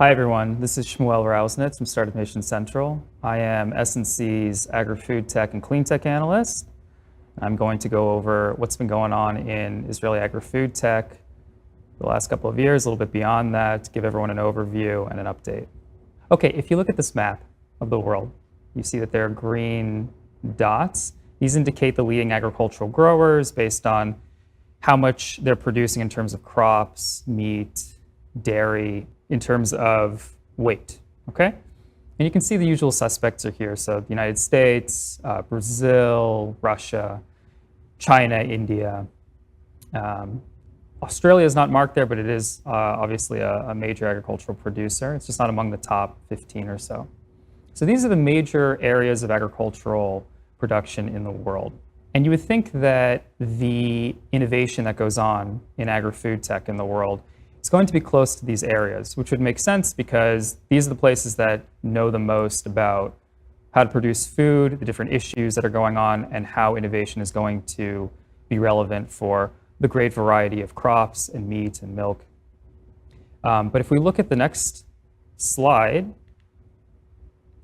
Hi everyone, this is Shmuel Rausniz from Startup Nation Central. I am S&C's AgriFood-tech and Clean Tech analyst. I'm going to go over what's been going on in Israeli agri-food-tech the last couple of years, a little bit beyond that, give everyone an overview and an update. Okay, if you look at this map of the world, you see that there are green dots. These indicate the leading agricultural growers based on how much they're producing in terms of crops, meat, dairy, in terms of weight, okay? And you can see the usual suspects are here. So the United States, Brazil, Russia, China, India. Australia is not marked there, but it is obviously a major agricultural producer. It's just not among the top 15 or so. So these are the major areas of agricultural production in the world. And you would think that the innovation that goes on in agri-food tech in the world is going to be close to these areas, which would make sense because these are the places that know the most about how to produce food, the different issues that are going on, and how innovation is going to be relevant for the great variety of crops and meat and milk. But if we look at the next slide, and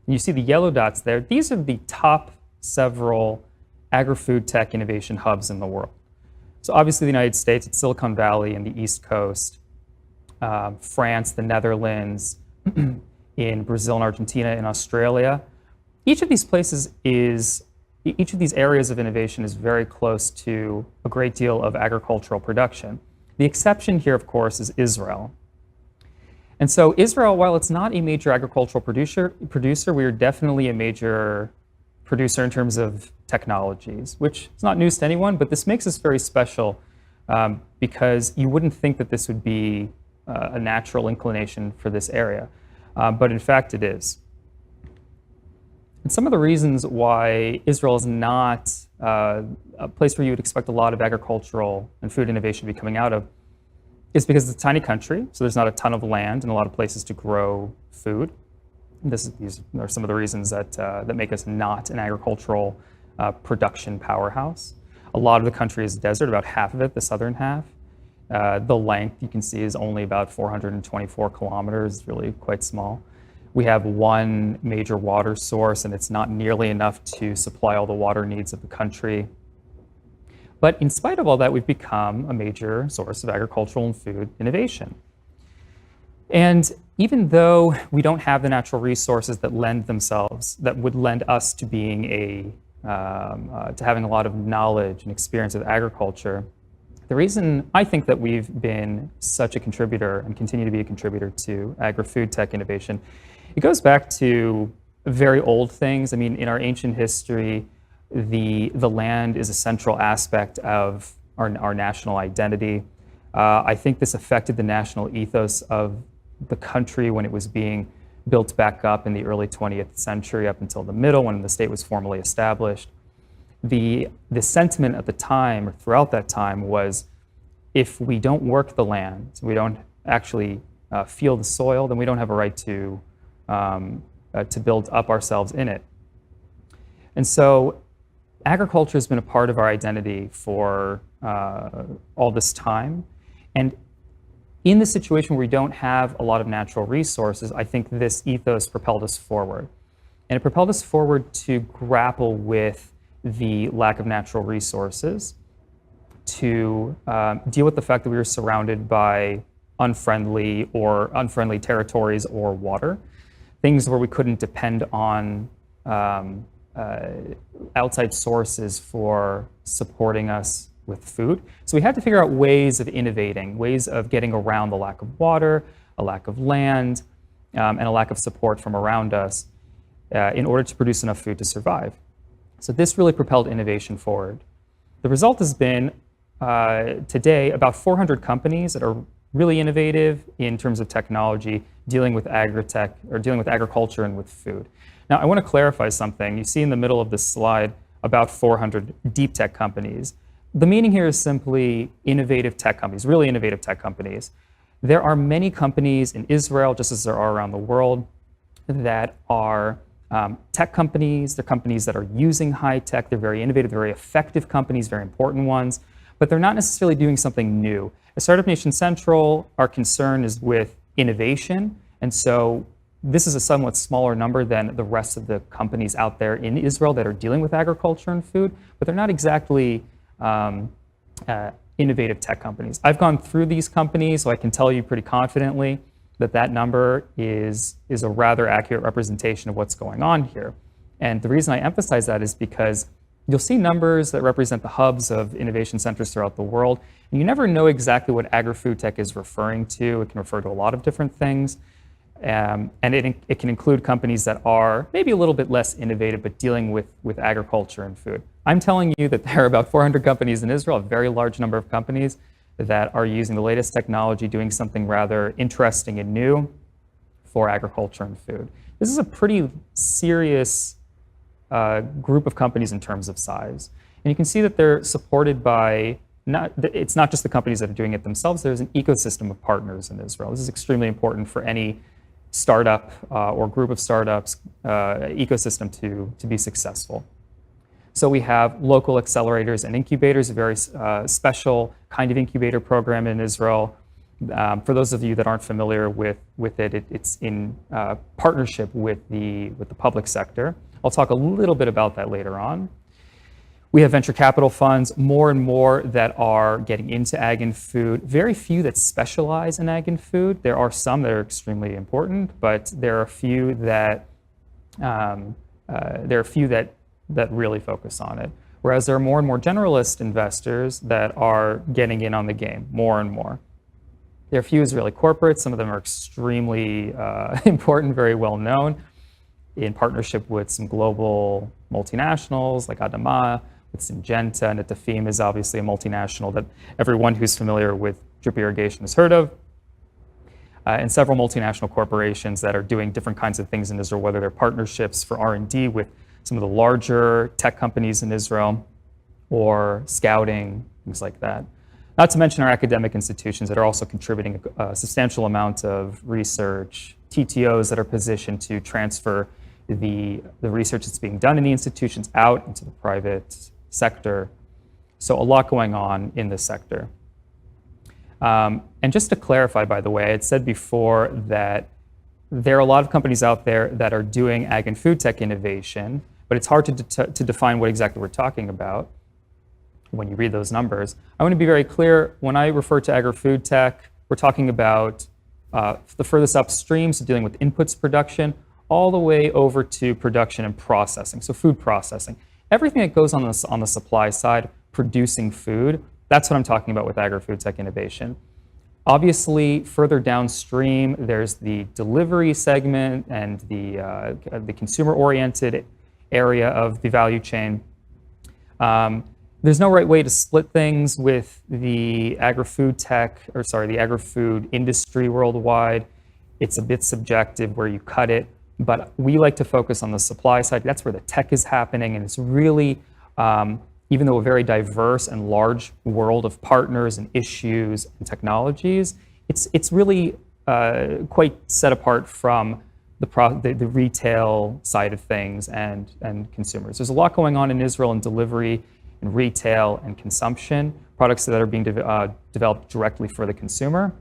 you see the yellow dots there, these are the top several agri-food tech innovation hubs in the world. So obviously the United States, it's Silicon Valley and the East Coast, France, the Netherlands, in Brazil and Argentina, in Australia. Each of these areas of innovation is very close to a great deal of agricultural production. The exception here, of course, is Israel. And so Israel, while it's not a major agricultural producer, we are definitely a major producer in terms of technologies, which is not news to anyone, but this makes us very special because you wouldn't think that this would be a natural inclination for this area, but in fact it is. And some of the reasons why Israel is not a place where you would expect a lot of agricultural and food innovation to be coming out of is because it's a tiny country, so there's not a ton of land and a lot of places to grow food. These are some of the reasons that make us not an agricultural production powerhouse. A lot of the country is desert, about half of it, the southern half. The length, you can see, is only about 424 kilometers, it's really quite small. We have one major water source, and it's not nearly enough to supply all the water needs of the country. But in spite of all that, we've become a major source of agricultural and food innovation. And even though we don't have the natural resources that would lend us to being to having a lot of knowledge and experience with agriculture, the reason I think that we've been such a contributor and continue to be a contributor to agri-food tech innovation, it goes back to very old things. I mean, in our ancient history, the land is a central aspect of our national identity. I think this affected the national ethos of the country when it was being built back up in the early 20th century up until the middle when the state was formally established. The sentiment at the time, or throughout that time, was if we don't work the land, we don't actually feel the soil, then we don't have a right to build up ourselves in it. And so agriculture has been a part of our identity for all this time. And in the situation where we don't have a lot of natural resources, I think this ethos propelled us forward. And it propelled us forward to grapple with the lack of natural resources, to deal with the fact that we were surrounded by unfriendly territories or water, things where we couldn't depend on outside sources for supporting us with food. So we had to figure out ways of innovating, ways of getting around the lack of water, a lack of land, and a lack of support from around us in order to produce enough food to survive. So this really propelled innovation forward. The result has been today about 400 companies that are really innovative in terms of technology, dealing with agri-tech or dealing with agriculture and with food. Now, I want to clarify something. You see in the middle of this slide about 400 deep tech companies. The meaning here is simply innovative tech companies, really innovative tech companies. There are many companies in Israel, just as there are around the world, that are tech companies. They're companies that are using high tech. They're very innovative, very effective companies, very important ones, but they're not necessarily doing something new. At Startup Nation Central, our concern is with innovation And so this is a somewhat smaller number than the rest of the companies out there in Israel that are dealing with agriculture and food, but they're not exactly innovative tech companies. I've gone through these companies, so I can tell you pretty confidently that that number is a rather accurate representation of what's going on here. And the reason I emphasize that is because you'll see numbers that represent the hubs of innovation centers throughout the world, and you never know exactly what AgriFood-tech is referring to. It can refer to a lot of different things. And it can include companies that are maybe a little bit less innovative, but dealing with agriculture and food. I'm telling you that there are about 400 companies in Israel, a very large number of companies that are using the latest technology, doing something rather interesting and new for agriculture and food. This is a pretty serious group of companies in terms of size. And you can see that they're supported by, it's not just the companies that are doing it themselves, there's an ecosystem of partners in Israel. This is extremely important for any startup or group of startups ecosystem to be successful. So we have local accelerators and incubators, a very special kind of incubator program in Israel. For those of you that aren't familiar with it, it's in partnership with the public sector. I'll talk a little bit about that later on. We have venture capital funds, more and more that are getting into ag and food. Very few that specialize in ag and food. There are some that are extremely important, but there are a few that really focus on it. Whereas there are more and more generalist investors that are getting in on the game more and more. There are a few Israeli corporates. Some of them are extremely important, very well known, in partnership with some global multinationals like Adama, with Syngenta, and Netafim is obviously a multinational that everyone who's familiar with drip irrigation has heard of, and several multinational corporations that are doing different kinds of things in Israel, whether they're partnerships for R&D with some of the larger tech companies in Israel, or scouting, things like that. Not to mention our academic institutions that are also contributing a substantial amount of research, TTOs that are positioned to transfer the research that's being done in the institutions out into the private sector. So a lot going on in this sector. And just to clarify, by the way, I had said before that there are a lot of companies out there that are doing ag and food tech innovation, but it's hard to define what exactly we're talking about when you read those numbers. I want to be very clear. When I refer to AgriFood-tech, we're talking about the furthest upstream, so dealing with inputs production, all the way over to production and processing, so food processing. Everything that goes on the supply side, producing food, that's what I'm talking about with AgriFood-tech innovation. Obviously, further downstream, there's the delivery segment and the consumer-oriented area of the value chain. There's no right way to split things with the agri-food industry worldwide. It's a bit subjective where you cut it, but we like to focus on the supply side. That's where the tech is happening, and it's really, even though a very diverse and large world of partners and issues and technologies, it's really quite set apart from the retail side of things and consumers. There's a lot going on in Israel in delivery, in retail and consumption, products that are being developed directly for the consumer,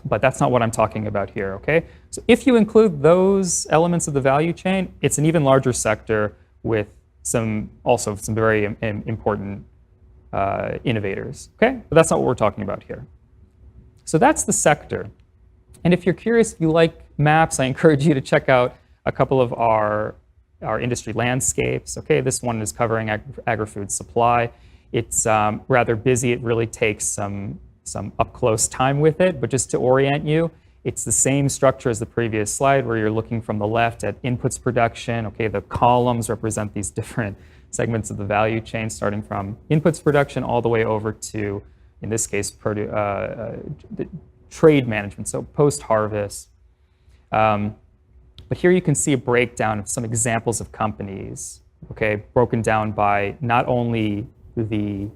but that's not what I'm talking about here, okay? So if you include those elements of the value chain, it's an even larger sector with also some very important innovators, okay? But that's not what we're talking about here. So that's the sector. And if you're curious, if you like maps, I encourage you to check out a couple of our industry landscapes. Okay, this one is covering agri-food supply. It's rather busy. It really takes some up-close time with it, but just to orient you, it's the same structure as the previous slide where you're looking from the left at inputs production. Okay, the columns represent these different segments of the value chain, starting from inputs production all the way over to, in this case, trade management, so post-harvest. But here you can see a breakdown of some examples of companies, okay, broken down by not only the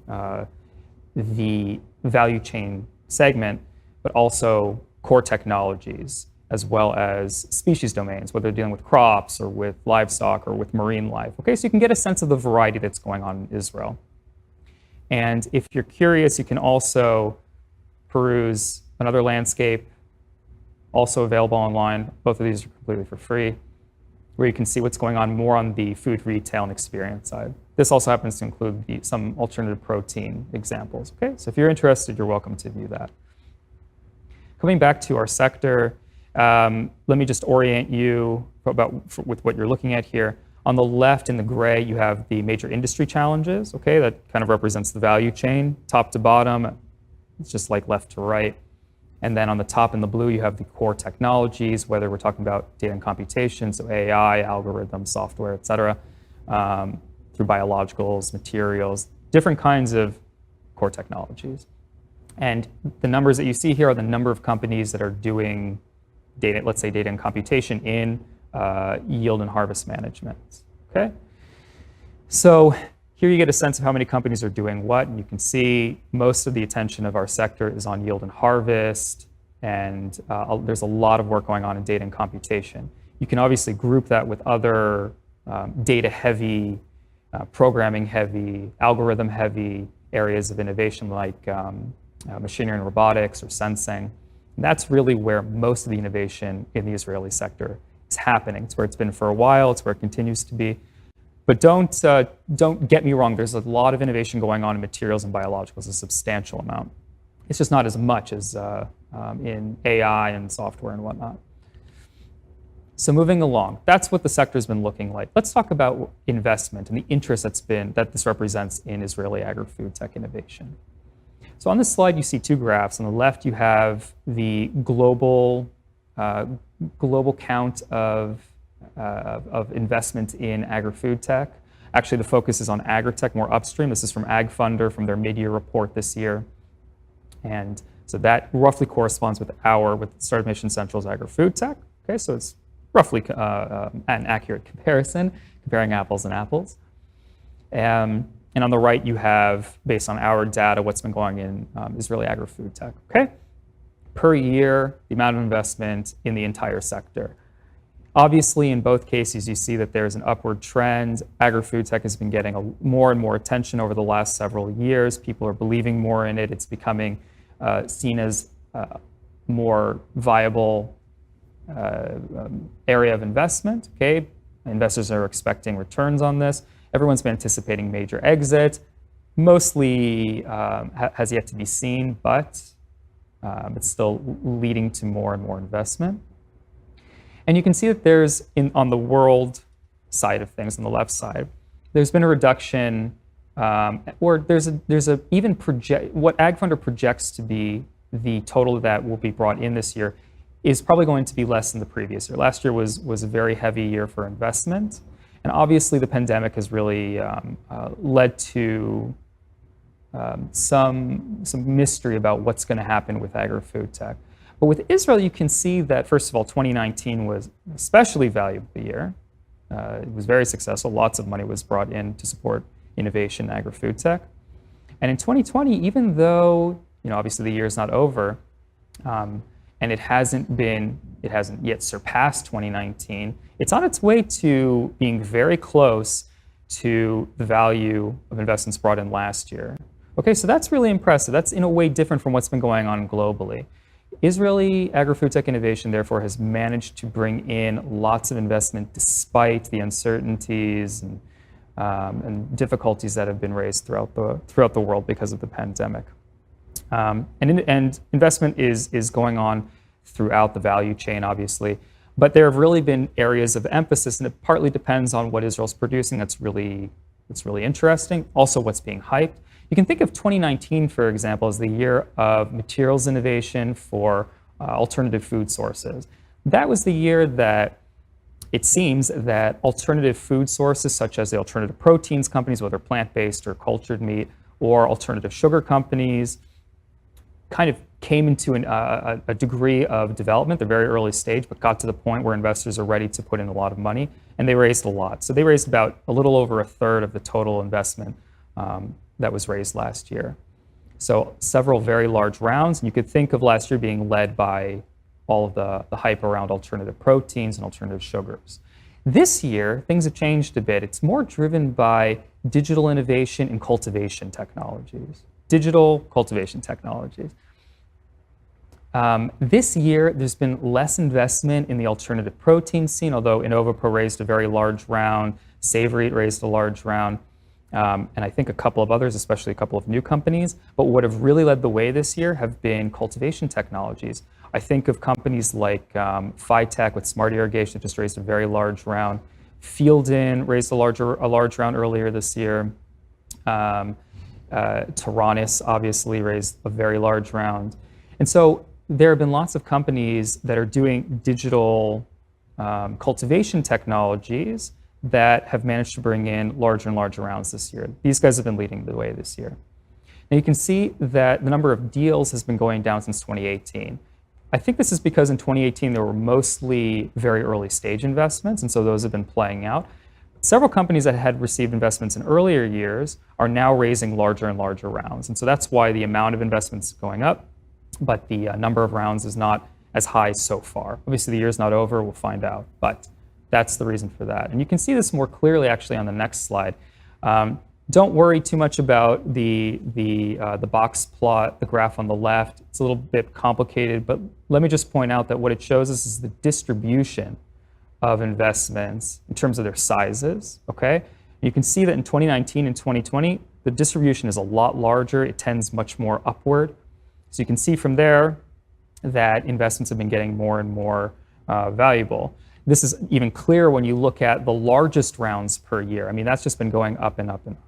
value chain segment, but also core technologies, as well as species domains, whether they're dealing with crops or with livestock or with marine life. Okay, so you can get a sense of the variety that's going on in Israel. And if you're curious, you can also peruse another landscape also available online. Both of these are completely for free, where you can see what's going on more on the food retail and experience side. This also happens to include some alternative protein examples. Okay, so if you're interested, you're welcome to view that. Coming back to our sector, let me just orient you with what you're looking at here. On the left in the gray, you have the major industry challenges. Okay, that kind of represents the value chain, top to bottom. It's just like left to right. And then on the top in the blue, you have the core technologies, whether we're talking about data and computation, so AI, algorithms, software, et cetera, through biologicals, materials, different kinds of core technologies. And the numbers that you see here are the number of companies that are doing data, let's say data and computation in yield and harvest management, okay? So here you get a sense of how many companies are doing what, and you can see most of the attention of our sector is on yield and harvest, and there's a lot of work going on in data and computation. You can obviously group that with other data-heavy, programming-heavy, algorithm-heavy areas of innovation like machinery and robotics or sensing. And that's really where most of the innovation in the Israeli sector is happening. It's where it's been for a while, it's where it continues to be. But don't get me wrong, there's a lot of innovation going on in materials and biologicals, a substantial amount. It's just not as much as in AI and software and whatnot. So moving along, that's what the sector's been looking like. Let's talk about investment and the interest that this represents in Israeli agri-food-tech innovation. So on this slide, you see two graphs. On the left, you have the global count of investment in agri-food-tech. Actually, the focus is on agri-tech, more upstream. This is from AgFunder, from their mid-year report this year. And so that roughly corresponds with Startup Mission Central's agri-food-tech. Okay, so it's roughly an accurate comparison, comparing apples and apples. And on the right, you have, based on our data, what's been going in Israeli agri-food-tech, okay? Per year, the amount of investment in the entire sector. Obviously, in both cases, you see that there's an upward trend. Agri-food-tech has been getting more and more attention over the last several years. People are believing more in it. It's becoming seen as a more viable area of investment, okay? Investors are expecting returns on this. Everyone's been anticipating major exit. Mostly has yet to be seen, but it's still leading to more and more investment. And you can see that there's, on the world side of things, on the left side, there's been a reduction, or there's even what AgFunder projects to be the total that will be brought in this year is probably going to be less than the previous year. Last year was a very heavy year for investment. And obviously, the pandemic has really led to some mystery about what's going to happen with agri-food-tech. But with Israel, you can see that, first of all, 2019 was an especially valuable year. It was very successful. Lots of money was brought in to support innovation in agri-food-tech. And in 2020, even though obviously the year is not over, and it hasn't yet surpassed 2019, it's on its way to being very close to the value of investments brought in last year. Okay, so that's really impressive. That's in a way different from what's been going on globally. Israeli agri-food-tech innovation, therefore, has managed to bring in lots of investment despite the uncertainties and difficulties that have been raised throughout the world because of the pandemic. And investment is going on throughout the value chain, obviously. But there have really been areas of emphasis, and it partly depends on what Israel's producing. That's really interesting. Also, what's being hyped. You can think of 2019, for example, as the year of materials innovation for alternative food sources. That was the year that it seems that alternative food sources, such as the alternative proteins companies, whether plant-based or cultured meat, or alternative sugar companies, kind of came into a degree of development, the very early stage, but got to the point where investors are ready to put in a lot of money, and they raised a lot. So they raised about a little over a third of the total investment that was raised last year. So several very large rounds, and you could think of last year being led by all of the hype around alternative proteins and alternative sugars. This year, things have changed a bit. It's more driven by digital innovation and cultivation technologies. Digital cultivation technologies. This year, there's been less investment in the alternative protein scene, although InnovaPro raised a very large round, Savory raised a large round, and I think a couple of others, especially a couple of new companies. But what have really led the way this year have been cultivation technologies. I think of companies like Phi-Tech with smart irrigation that just raised a very large round. Fieldin raised a large round earlier this year. Rausniz obviously raised a very large round. And so there have been lots of companies that are doing digital cultivation technologies that have managed to bring in larger and larger rounds this year. These guys have been leading the way this year. Now you can see that the number of deals has been going down since 2018. I think this is because in 2018 there were mostly very early stage investments, and so those have been playing out. Several companies that had received investments in earlier years are now raising larger and larger rounds, and so that's why the amount of investments is going up, but the number of rounds is not as high so far. Obviously the year's not over, we'll find out, but that's the reason for that. And you can see this more clearly actually on the next slide. Don't worry too much about the box plot, the graph on the left. It's a little bit complicated, but let me just point out that what it shows us is the distribution of investments in terms of their sizes, okay? You can see that in 2019 and 2020, the distribution is a lot larger. It tends much more upward. So you can see from there that investments have been getting more and more valuable. This is even clearer when you look at the largest rounds per year. I mean, that's just been going up and up and up.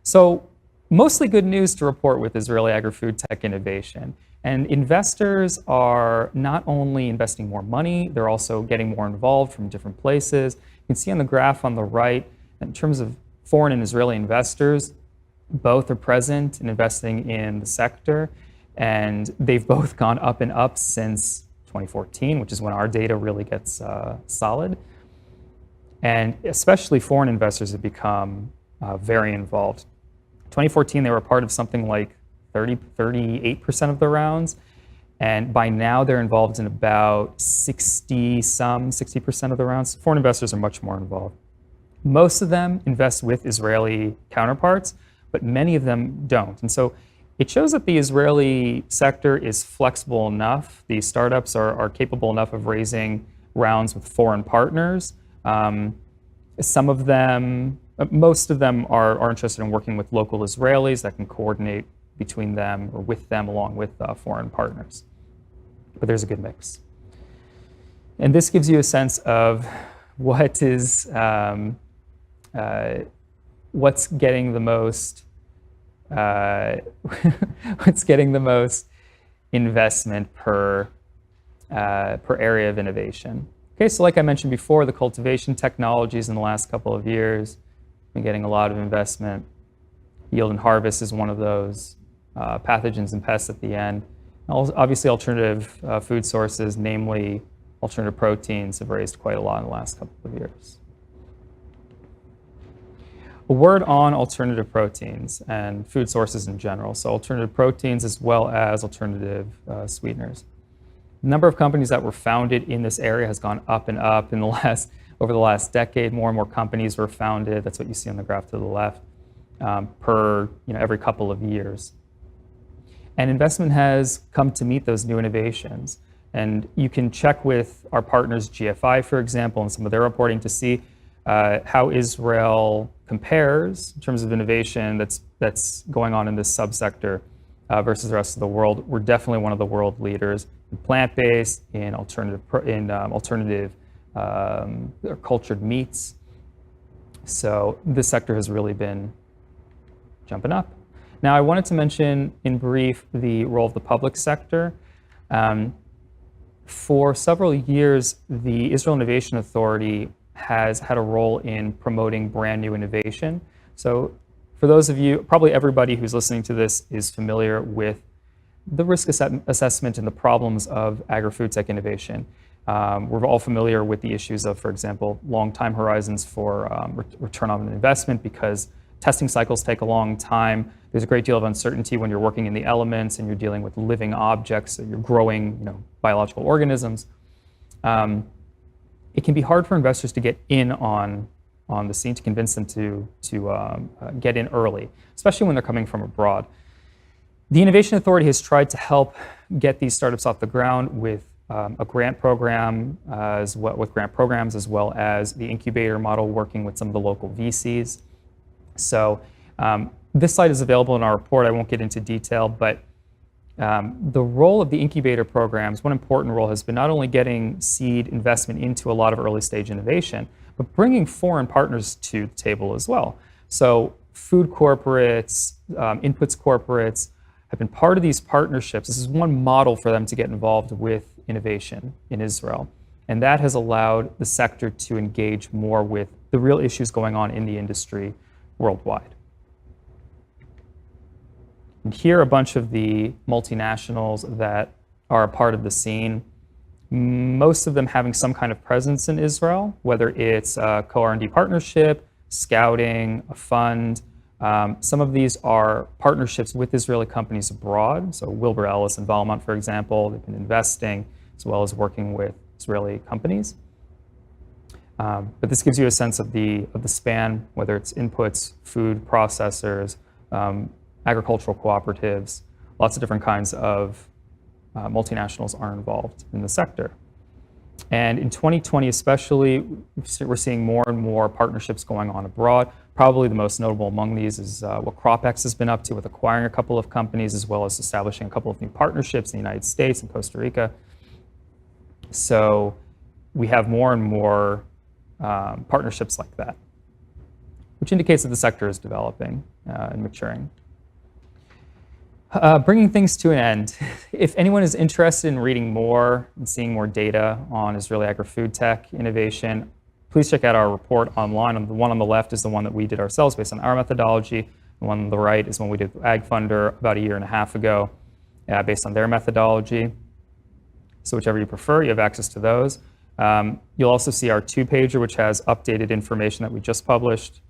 So mostly good news to report with Israeli agri-food-tech innovation. And investors are not only investing more money, they're also getting more involved from different places. You can see on the graph on the right, in terms of foreign and Israeli investors, both are present and investing in the sector. And they've both gone up and up since 2014, which is when our data really gets solid. And especially foreign investors have become very involved. 2014, they were part of something like 38% of the rounds. And by now, they're involved in about 60% of the rounds. Foreign investors are much more involved. Most of them invest with Israeli counterparts, but many of them don't. And so it shows that the Israeli sector is flexible enough. The startups are capable enough of raising rounds with foreign partners. Most of them are interested in working with local Israelis that can coordinate between them or with them along with foreign partners. But there's a good mix. And this gives you a sense of what is what's getting the most investment per area of innovation. Okay, so like I mentioned before, the cultivation technologies in the last couple of years have been getting a lot of investment. Yield and harvest is one of those. Pathogens and pests at the end. Obviously, alternative food sources, namely alternative proteins, have raised quite a lot in the last couple of years. A word on alternative proteins and food sources in general. So alternative proteins as well as alternative sweeteners. The number of companies that were founded in this area has gone up and up in the over the last decade. More and more companies were founded. That's what you see on the graph to the left every couple of years. And investment has come to meet those new innovations. And you can check with our partners, GFI, for example, and some of their reporting to see how Israel compares in terms of innovation that's going on in this subsector versus the rest of the world. We're definitely one of the world leaders in plant-based, in alternative cultured meats. So this sector has really been jumping up. Now, I wanted to mention in brief the role of the public sector. For several years, the Israel Innovation Authority has had a role in promoting brand new innovation. So for those of you, probably everybody who's listening to this is familiar with the risk assessment and the problems of agri-food-tech innovation. We're all familiar with the issues of, for example, long time horizons for return on investment because testing cycles take a long time. There's a great deal of uncertainty when you're working in the elements and you're dealing with living objects, so you're growing biological organisms. It can be hard for investors to get in on the scene, to convince them to get in early, especially when they're coming from abroad. The Innovation Authority has tried to help get these startups off the ground with a grant program, with grant programs, as well as the incubator model, working with some of the local VCs. So this slide is available in our report. I won't get into detail, but the role of the incubator programs, one important role has been not only getting seed investment into a lot of early stage innovation, but bringing foreign partners to the table as well. So food corporates, inputs corporates have been part of these partnerships. This is one model for them to get involved with innovation in Israel. And that has allowed the sector to engage more with the real issues going on in the industry worldwide. And here are a bunch of the multinationals that are a part of the scene, most of them having some kind of presence in Israel, whether it's a co-R&D partnership, scouting, a fund. Some of these are partnerships with Israeli companies abroad. So Wilbur Ellis and Valmont, for example, they've been investing as well as working with Israeli companies. But this gives you a sense of the span, whether it's inputs, food processors, agricultural cooperatives, lots of different kinds of multinationals are involved in the sector. And in 2020 especially, we're seeing more and more partnerships going on abroad. Probably the most notable among these is what CropX has been up to with acquiring a couple of companies, as well as establishing a couple of new partnerships in the United States and Costa Rica. So we have more and more partnerships like that, which indicates that the sector is developing and maturing. Bringing things to an end, if anyone is interested in reading more and seeing more data on Israeli agri-food-tech innovation, please check out our report online. The one on the left is the one that we did ourselves based on our methodology. The one on the right is one we did with AgFunder about a year and a half ago based on their methodology. So whichever you prefer, you have access to those. You'll also see our two-pager, which has updated information that we just published,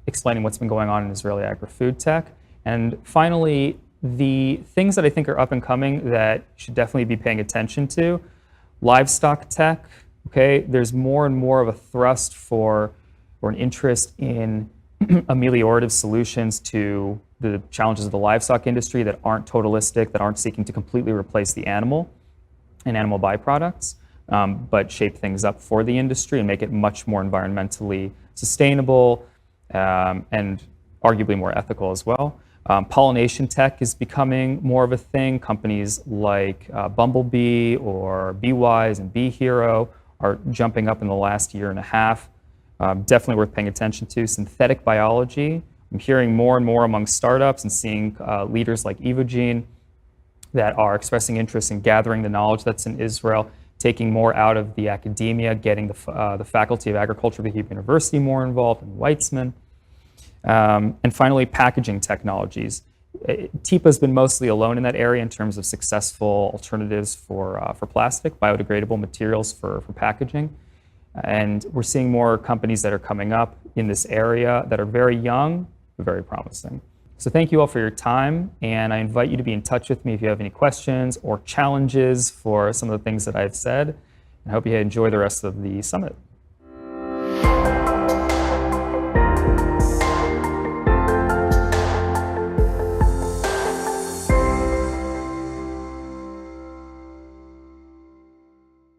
explaining what's been going on in Israeli agri-food-tech. And finally, the things that I think are up and coming that you should definitely be paying attention to, livestock tech, okay? There's more and more of a thrust for, or an interest in ameliorative solutions to the challenges of the livestock industry that aren't totalistic, that aren't seeking to completely replace the animal and animal byproducts, but shape things up for the industry and make it much more environmentally sustainable and arguably more ethical as well. Pollination tech is becoming more of a thing. Companies like Bumblebee or BeeWise and Bee Hero are jumping up in the last year and a half. Definitely worth paying attention to. Synthetic biology. I'm hearing more and more among startups and seeing leaders like Evogene that are expressing interest in gathering the knowledge that's in Israel, taking more out of the academia, getting the Faculty of Agriculture of the Hebrew University more involved, and Weitzman. And finally, packaging technologies. TIPA has been mostly alone in that area in terms of successful alternatives for plastic, biodegradable materials for packaging. And we're seeing more companies that are coming up in this area that are very young, but very promising. So thank you all for your time, and I invite you to be in touch with me if you have any questions or challenges for some of the things that I've said. I hope you enjoy the rest of the summit.